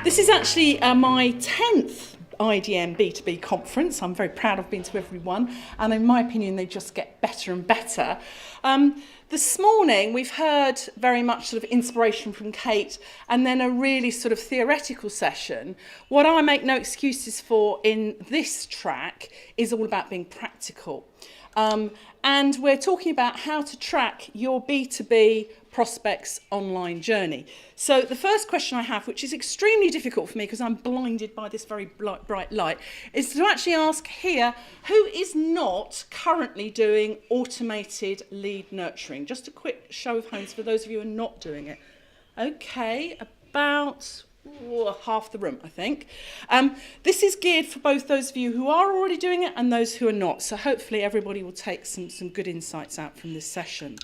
This is actually my 10th IDM B2B conference. I'm very proud I've been to every one, and in my opinion they just get better and better. This morning we've heard very much sort of inspiration from Kate and then a really sort of theoretical session. What I make no excuses for in this track is all about being practical. And we're talking about how to track your B2B prospects online journey. So the first question I have, which is extremely difficult for me because I'm blinded by this very bright light, is to actually ask here, who is not currently doing automated lead nurturing? Just a quick show of hands for those of you who are not doing it. Okay, about half the room, I think. This is geared for both those of you who are already doing it and those who are not. So hopefully everybody will take some good insights out from this session.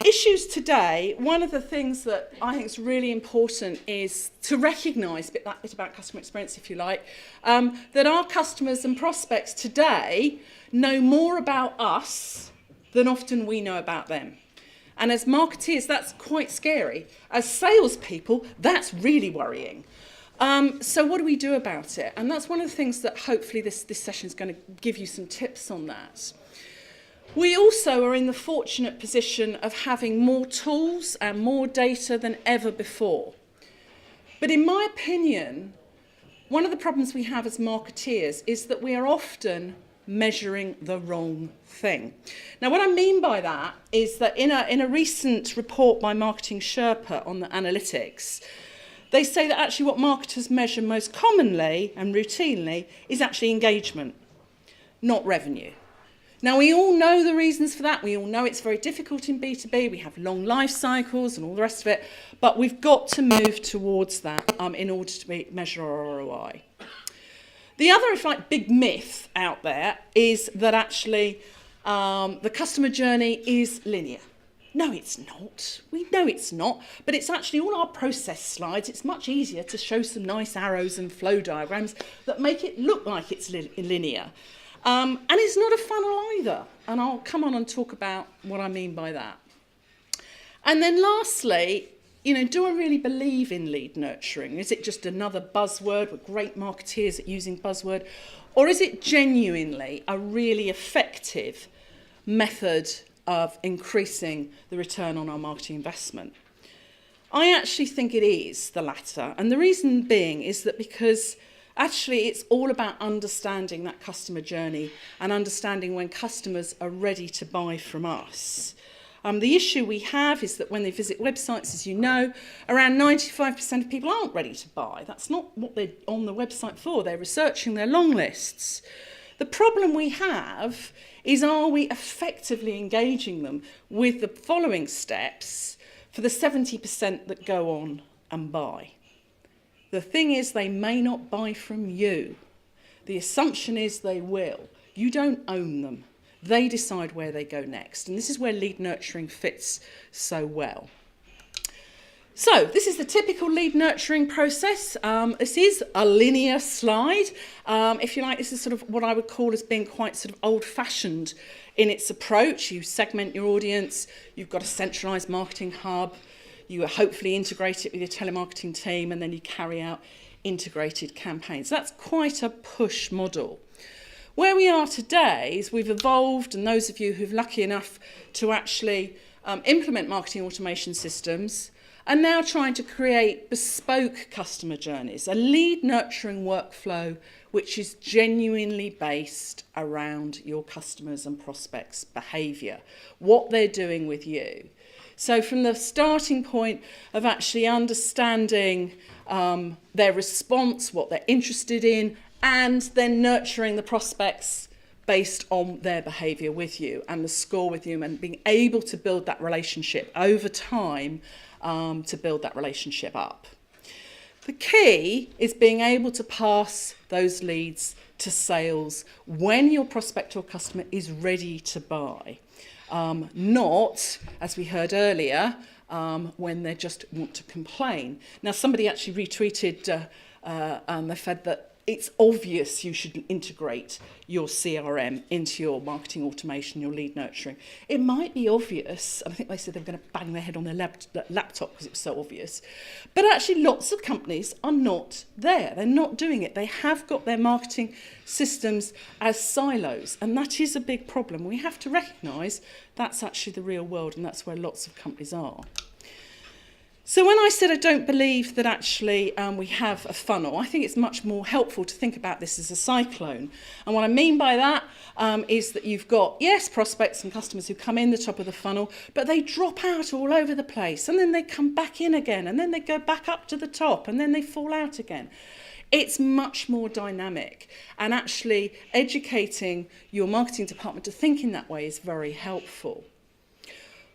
Issues today, one of the things that I think is really important is to recognise a bit about customer experience, if you like, that our customers and prospects today know more about us than often we know about them. And as marketeers, that's quite scary. As salespeople, that's really worrying. So what do we do about it? And that's one of the things that hopefully this session is going to give you some tips on that. We also are in the fortunate position of having more tools and more data than ever before. But in my opinion, one of the problems we have as marketeers is that we are often measuring the wrong thing. Now, what I mean by that is that in a recent report by Marketing Sherpa on the analytics, they say that actually what marketers measure most commonly and routinely is actually engagement, not revenue. Now, we all know the reasons for that. We all know it's very difficult in B2B. We have long life cycles and all the rest of it. But we've got to move towards that in order to measure our ROI. The other, if you like, big myth out there is that actually the customer journey is linear. No, it's not. We know it's not. But it's actually all our process slides. It's much easier to show some nice arrows and flow diagrams that make it look like it's linear. And it's not a funnel either, and I'll come on and talk about what I mean by that. And then lastly, do I really believe in lead nurturing? Is it just another buzzword? We're great marketeers at using buzzword. Or is it genuinely a really effective method of increasing the return on our marketing investment? I actually think it is the latter, and the reason being is that because actually, it's all about understanding that customer journey and understanding when customers are ready to buy from us. The issue we have is that when they visit websites, as you know, around 95% of people aren't ready to buy. That's not what they're on the website for. They're researching their long lists. The problem we have is, are we effectively engaging them with the following steps for the 70% that go on and buy? The thing is, they may not buy from you. The assumption is they will. You don't own them. They decide where they go next. And this is where lead nurturing fits so well. So this is the typical lead nurturing process. This is a linear slide. If you like, this is sort of what I would call as being quite sort of old-fashioned in its approach. You segment your audience. You've got a centralised marketing hub. You hopefully integrate it with your telemarketing team, and then you carry out integrated campaigns. That's quite a push model. Where we are today is we've evolved, and those of you who've lucky enough to actually implement marketing automation systems are now trying to create bespoke customer journeys, a lead nurturing workflow which is genuinely based around your customers and prospects' behaviour, what they're doing with you. So from the starting point of actually understanding their response, what they're interested in, and then nurturing the prospects based on their behaviour with you and the score with you, and being able to build that relationship over time to build that relationship up. The key is being able to pass those leads to sales when your prospect or customer is ready to buy. Not, as we heard earlier, when they just want to complain. Now, somebody actually retweeted the fact that it's obvious you should integrate your CRM into your marketing automation, your lead nurturing. It might be obvious, and I think they said they were going to bang their head on their laptop because it was so obvious, but actually lots of companies are not there. They're not doing it. They have got their marketing systems as silos, and that is a big problem. We have to recognise that's actually the real world, and that's where lots of companies are. So when I said I don't believe that actually we have a funnel, I think it's much more helpful to think about this as a cyclone. And what I mean by that is that you've got, yes, prospects and customers who come in the top of the funnel, but they drop out all over the place, and then they come back in again, and then they go back up to the top, and then they fall out again. It's much more dynamic, and actually educating your marketing department to think in that way is very helpful.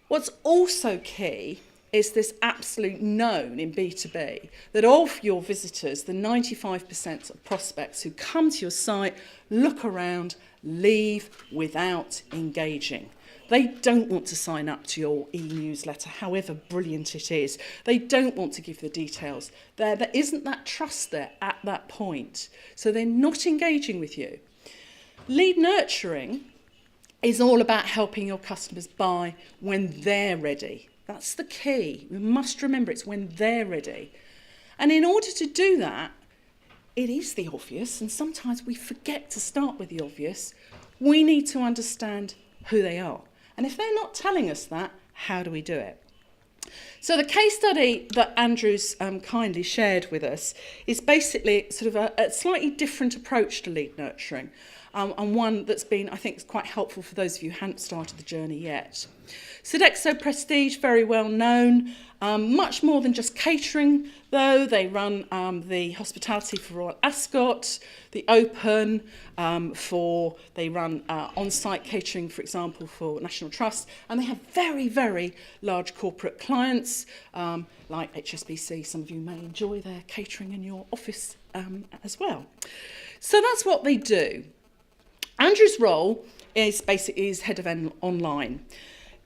What's also key is this absolute known in B2B, that of your visitors, the 95% of prospects who come to your site, look around, leave without engaging. They don't want to sign up to your e-newsletter, however brilliant it is. They don't want to give the details. There isn't that trust there at that point. So they're not engaging with you. Lead nurturing is all about helping your customers buy when they're ready. That's the key. We must remember it's when they're ready. And in order to do that, it is the obvious, and sometimes we forget to start with the obvious. We need to understand who they are. And if they're not telling us that, how do we do it? So the case study that Andrew's kindly shared with us is basically sort of a slightly different approach to lead nurturing, and one that's been, I think, quite helpful for those of you who hadn't started the journey yet. Sodexo Prestige, very well known, much more than just catering though. They run the hospitality for Royal Ascot, the Open, they run on-site catering, for example, for National Trust, and they have very, very large corporate clients, like HSBC. Some of you may enjoy their catering in your office as well. So that's what they do. Andrew's role is basically head of online.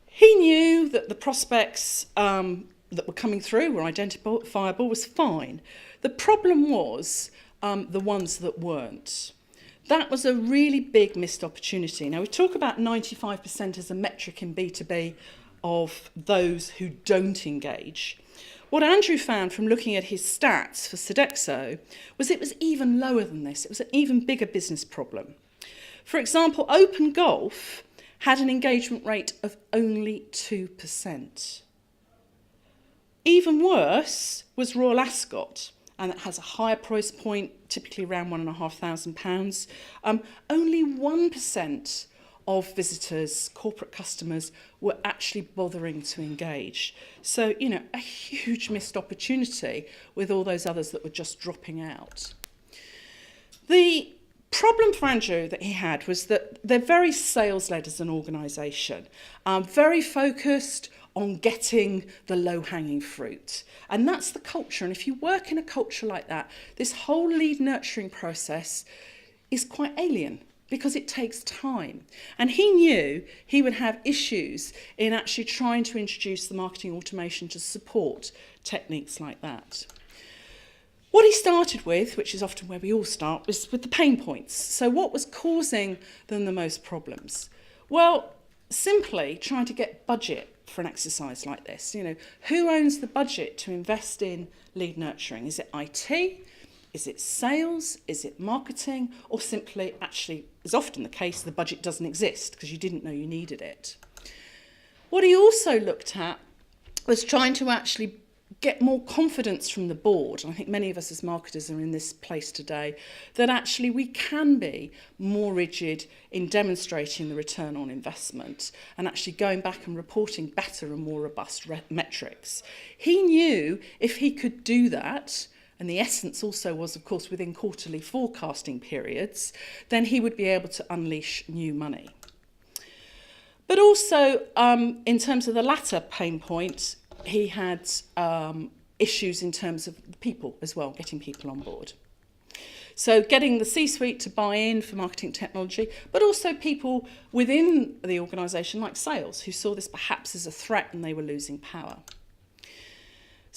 He knew that the prospects that were coming through were identifiable, was fine. The problem was the ones that weren't. That was a really big missed opportunity. Now, we talk about 95% as a metric in B2B of those who don't engage. What Andrew found from looking at his stats for Sodexo was it was even lower than this. It was an even bigger business problem. For example, Open Golf had an engagement rate of only 2%. Even worse was Royal Ascot, and it has a higher price point, typically around £1,500. Only 1% of visitors, corporate customers, were actually bothering to engage. So, you know, a huge missed opportunity with all those others that were just dropping out. The problem for Andrew that he had was that they're very sales-led as an organisation, very focused on getting the low-hanging fruit. And that's the culture. And if you work in a culture like that, this whole lead nurturing process is quite alien because it takes time. And he knew he would have issues in actually trying to introduce the marketing automation to support techniques like that. What he started with, which is often where we all start, was with the pain points. So what was causing them the most problems? Well, simply trying to get budget for an exercise like this. You know, who owns the budget to invest in lead nurturing? Is it IT? Is it sales? Is it marketing? Or simply, actually, as often the case, the budget doesn't exist because you didn't know you needed it. What he also looked at was trying to actually get more confidence from the board. And I think many of us as marketers are in this place today, that actually we can be more rigid in demonstrating the return on investment and actually going back and reporting better and more robust metrics. He knew if he could do that, and the essence also was, of course, within quarterly forecasting periods, then he would be able to unleash new money. But also, in terms of the latter pain point, he had issues in terms of people as well, getting people on board. So getting the C-suite to buy in for marketing technology, but also people within the organisation like sales who saw this perhaps as a threat and they were losing power.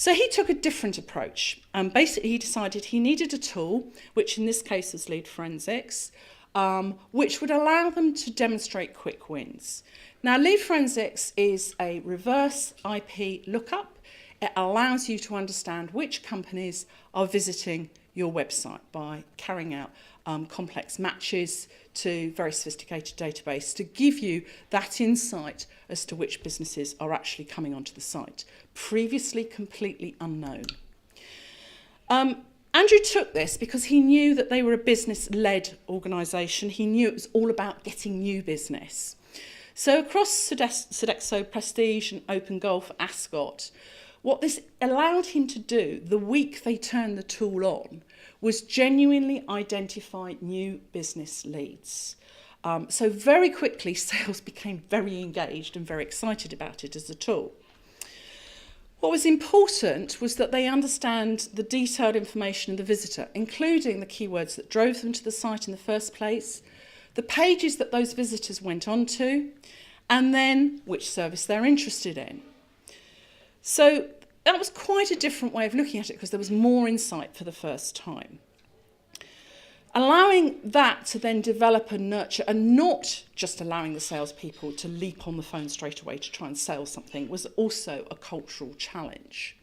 So he took a different approach. Basically, he decided he needed a tool, which in this case was lead forensics, which would allow them to demonstrate quick wins. Now, lead forensics is a reverse IP lookup. It allows you to understand which companies are visiting your website by carrying out complex matches to very sophisticated database to give you that insight as to which businesses are actually coming onto the site, previously completely unknown. Andrew took this because he knew that they were a business-led organisation. He knew it was all about getting new business. So across Sodexo, Prestige and Open Golf, Ascot, what this allowed him to do the week they turned the tool on was genuinely identify new business leads. So very quickly, sales became very engaged and very excited about it as a tool. What was important was that they understand the detailed information of the visitor, including the keywords that drove them to the site in the first place, the pages that those visitors went onto, and then which service they're interested in. So that was quite a different way of looking at it because there was more insight for the first time. Allowing that to then develop and nurture and not just allowing the salespeople to leap on the phone straight away to try and sell something was also a cultural challenge.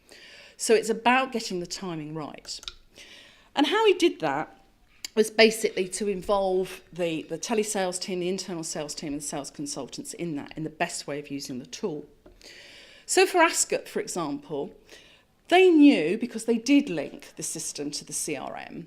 So it's about getting the timing right. And how he did that was basically to involve the telesales team, the internal sales team and the sales consultants in that, in the best way of using the tool. So for Ascot, for example, they knew, because they did link the system to the CRM,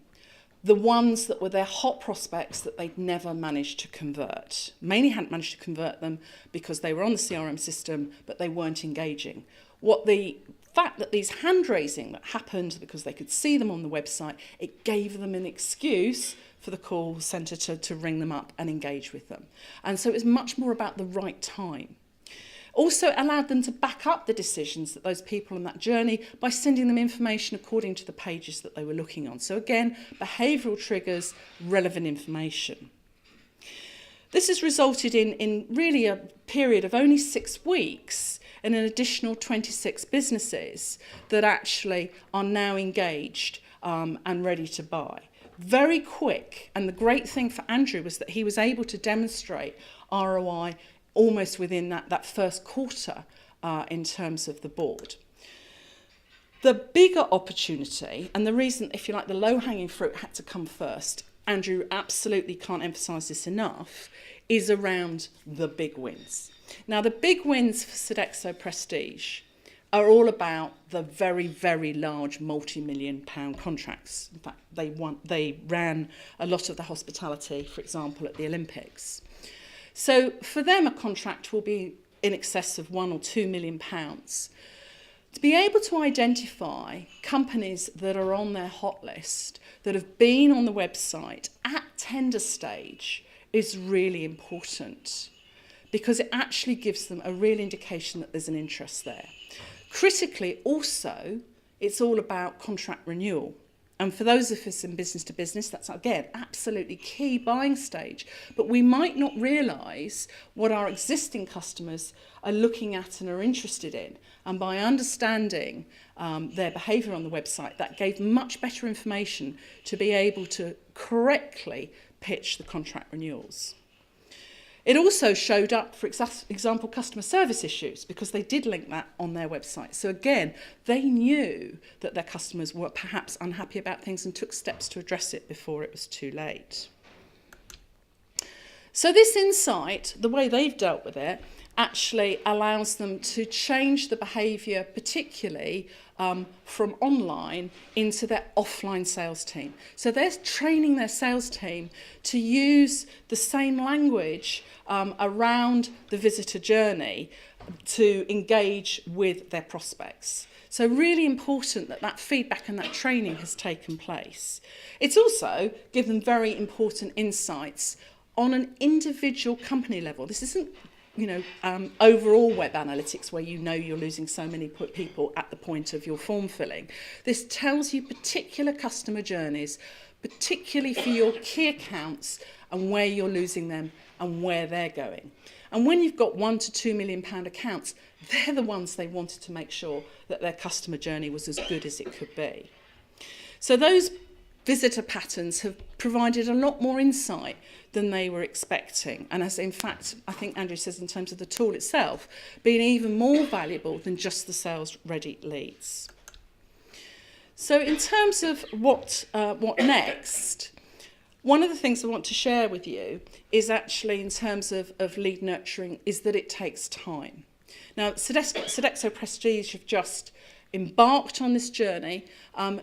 the ones that were their hot prospects that they'd never managed to convert. Mainly hadn't managed to convert them because they were on the CRM system, but they weren't engaging. The fact that these hand raising that happened because they could see them on the website, it gave them an excuse for the call centre to ring them up and engage with them. And so it was much more about the right time. Also allowed them to back up the decisions that those people on that journey by sending them information according to the pages that they were looking on. So again, behavioural triggers, relevant information. This has resulted in really a period of only 6 weeks and an additional 26 businesses that actually are now engaged and ready to buy. Very quick, and the great thing for Andrew was that he was able to demonstrate ROI almost within that first quarter in terms of the board. The bigger opportunity, and the reason, if you like, the low-hanging fruit had to come first, Andrew absolutely can't emphasise this enough, is around the big wins. Now, the big wins for Sodexo Prestige are all about the very, very large multi-million-pound contracts. In fact, they ran a lot of the hospitality, for example, at the Olympics. So for them, a contract will be in excess of £1 or £2 million. To be able to identify companies that are on their hot list, that have been on the website at tender stage, is really important because it actually gives them a real indication that there's an interest there. Critically, also, it's all about contract renewal. And for those of us in business to business, that's, again, absolutely key buying stage. But we might not realise what our existing customers are looking at and are interested in. And by understanding their behaviour on the website, that gave much better information to be able to correctly pitch the contract renewals. It also showed up, for example, customer service issues, because they did link that on their website. So again, they knew that their customers were perhaps unhappy about things and took steps to address it before it was too late. So this insight, the way they've dealt with it, actually allows them to change the behaviour, particularly from online into their offline sales team. So they're training their sales team to use the same language around the visitor journey to engage with their prospects. So really important that that feedback and that training has taken place. It's also given very important insights on an individual company level. This isn't overall web analytics where you know you're losing so many people at the point of your form filling. This tells you particular customer journeys, particularly for your key accounts and where you're losing them and where they're going. And when you've got £1 to £2 million accounts, they're the ones they wanted to make sure that their customer journey was as good as it could be. So those visitor patterns have provided a lot more insight than they were expecting. And as in fact, I think Andrew says in terms of the tool itself, being even more valuable than just the sales ready leads. So in terms of what next, one of the things I want to share with you is actually in terms of lead nurturing is that it takes time. Now, Sodexo Prestige have just embarked on this journey.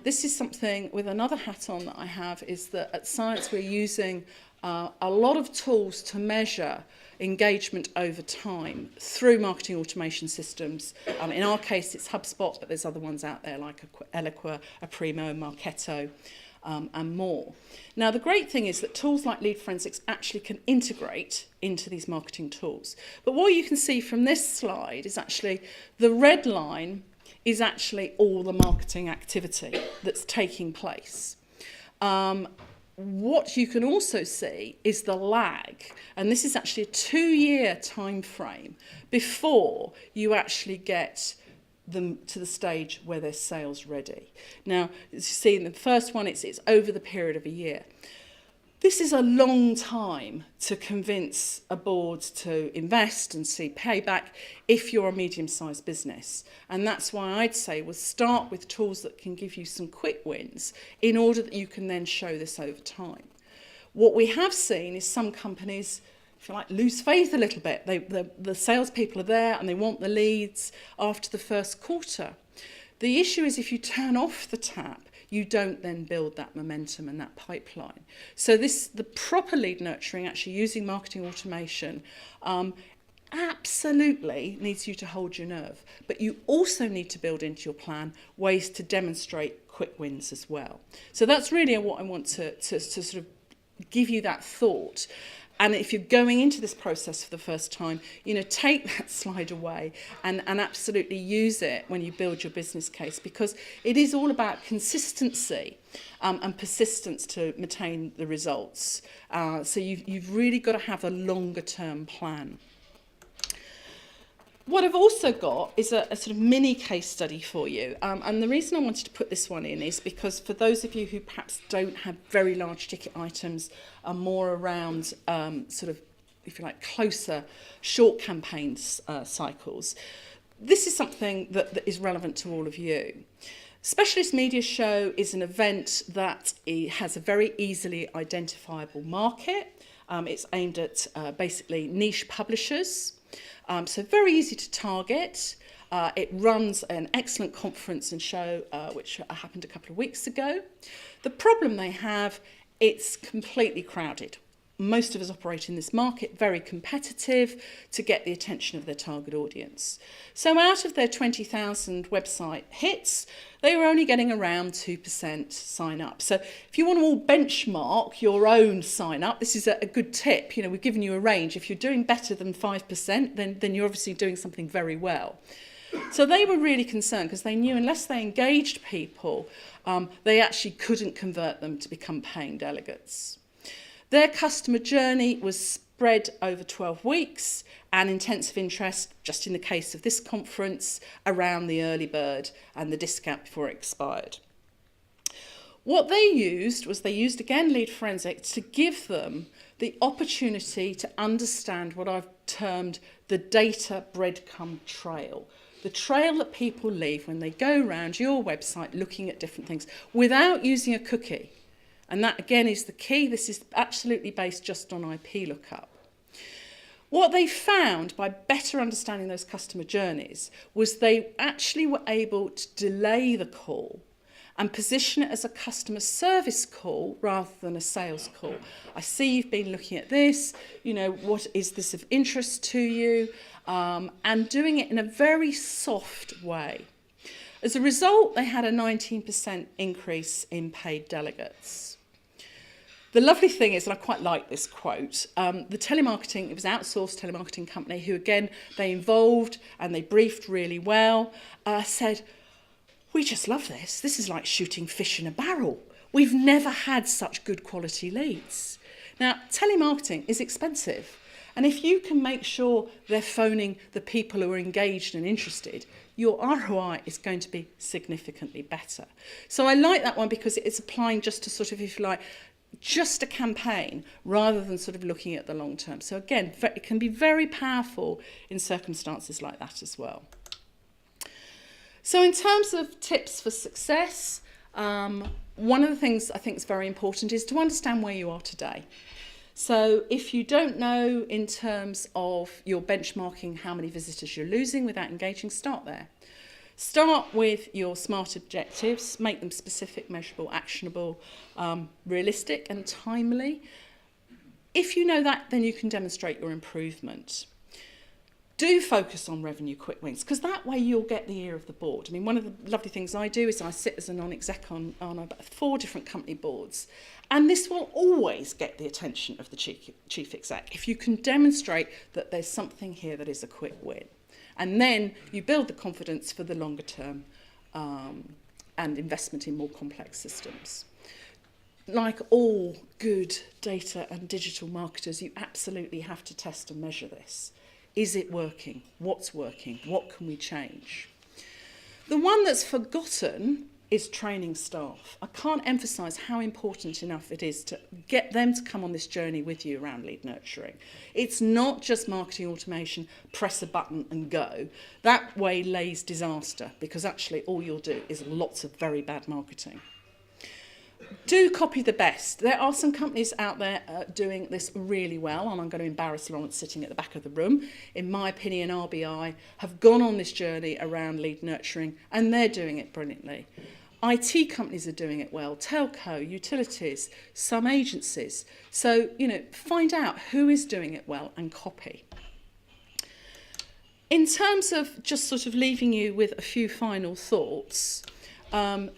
This is something with another hat on that I have, is that at Science we're using a lot of tools to measure engagement over time through marketing automation systems. In our case, it's HubSpot, but there's other ones out there like Eloqua, Aprimo, Marketo, and more. Now, the great thing is that tools like Lead Forensics actually can integrate into these marketing tools. But what you can see from this slide is actually the red line is actually all the marketing activity that's taking place. What you can also see is the lag, and this is actually a 2-year time frame before you actually get them to the stage where they're sales ready. Now, as you see in the first one, it's over the period of a year. This is a long time to convince a board to invest and see payback if you're a medium-sized business. And that's why I'd say we'll start with tools that can give you some quick wins in order that you can then show this over time. What we have seen is some companies, if you like, lose faith a little bit. The salespeople are there and they want the leads after the first quarter. The issue is if you turn off the tap, you don't then build that momentum and that pipeline. So the proper lead nurturing, actually using marketing automation, absolutely needs you to hold your nerve. But you also need to build into your plan ways to demonstrate quick wins as well. So that's really what I want to sort of give you that thought. And if you're going into this process for the first time, take that slide away and absolutely use it when you build your business case, because it is all about consistency and persistence to maintain the results. So you've really got to have a longer term plan. What I've also got is a sort of mini case study for you. And the reason I wanted to put this one in is because for those of you who perhaps don't have very large ticket items, are more around sort of, if you like, closer, short campaigns cycles, this is something that is relevant to all of you. Specialist Media Show is an event that has a very easily identifiable market. It's aimed at basically niche publishers. So very easy to target. It runs an excellent conference and show, which happened a couple of weeks ago. The problem they have, it's completely crowded. Most of us operate in this market, very competitive to get the attention of their target audience. So out of their 20,000 website hits, they were only getting around 2% sign up. So if you want to all benchmark your own sign up, this is a good tip. We've given you a range. If you're doing better than 5%, then you're obviously doing something very well. So they were really concerned because they knew unless they engaged people, they actually couldn't convert them to become paying delegates. Their customer journey was spread over 12 weeks and intensive interest, just in the case of this conference, around the early bird and the discount before it expired. What they used again Lead Forensics to give them the opportunity to understand what I've termed the data breadcrumb trail. The trail that people leave when they go around your website looking at different things without using a cookie. And that, again, is the key. This is absolutely based just on IP lookup. What they found by better understanding those customer journeys was they actually were able to delay the call and position it as a customer service call rather than a sales call. I see you've been looking at this. What is this of interest to you? And doing it in a very soft way. As a result, they had a 19% increase in paid delegates. The lovely thing is, and I quite like this quote, the telemarketing, it was an outsourced telemarketing company who, again, they involved and they briefed really well, said, we just love this. This is like shooting fish in a barrel. We've never had such good quality leads. Now, telemarketing is expensive. And if you can make sure they're phoning the people who are engaged and interested, your ROI is going to be significantly better. So I like that one because it's applying just to sort of, if you like, just a campaign rather than sort of looking at the long term. So again, it can be very powerful in circumstances like that as well. So in terms of tips for success, one of the things I think is very important is to understand where you are today. So if you don't know in terms of your benchmarking how many visitors you're losing without engaging, start there. Start with your SMART objectives, make them specific, measurable, actionable, realistic and timely. If you know that, then you can demonstrate your improvement. Do focus on revenue quick wins, because that way you'll get the ear of the board. I mean, one of the lovely things I do is I sit as a non-exec on about 4 different company boards, and this will always get the attention of the chief exec if you can demonstrate that there's something here that is a quick win. And then you build the confidence for the longer term and investment in more complex systems. Like all good data and digital marketers, you absolutely have to test and measure this. Is it working? What's working? What can we change? The one that's forgotten is training staff. I can't emphasise how important enough it is to get them to come on this journey with you around lead nurturing. It's not just marketing automation, press a button and go. That way lays disaster, because actually all you'll do is lots of very bad marketing. Do copy the best. There are some companies out there doing this really well, and I'm going to embarrass Lawrence sitting at the back of the room. In my opinion, RBI have gone on this journey around lead nurturing, and they're doing it brilliantly. IT companies are doing it well, telco, utilities, some agencies. So, find out who is doing it well and copy. In terms of just sort of leaving you with a few final thoughts,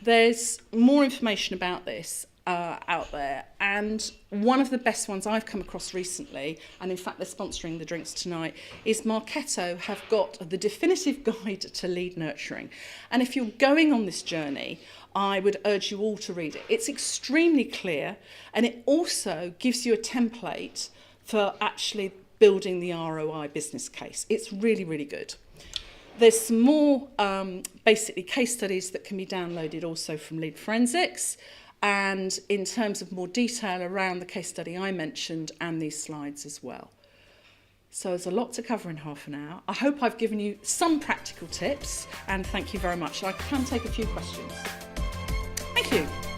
there's more information about this out there, and one of the best ones I've come across recently, and in fact they're sponsoring the drinks tonight, is Marketo have got the definitive guide to lead nurturing. And if you're going on this journey, I would urge you all to read it. It's extremely clear, and it also gives you a template for actually building the ROI business case. It's really, really good. There's some more basically case studies that can be downloaded also from Lead Forensics, and in terms of more detail around the case study I mentioned and these slides as well. So there's a lot to cover in half an hour. I hope I've given you some practical tips, and thank you very much. I can take a few questions. Thank you.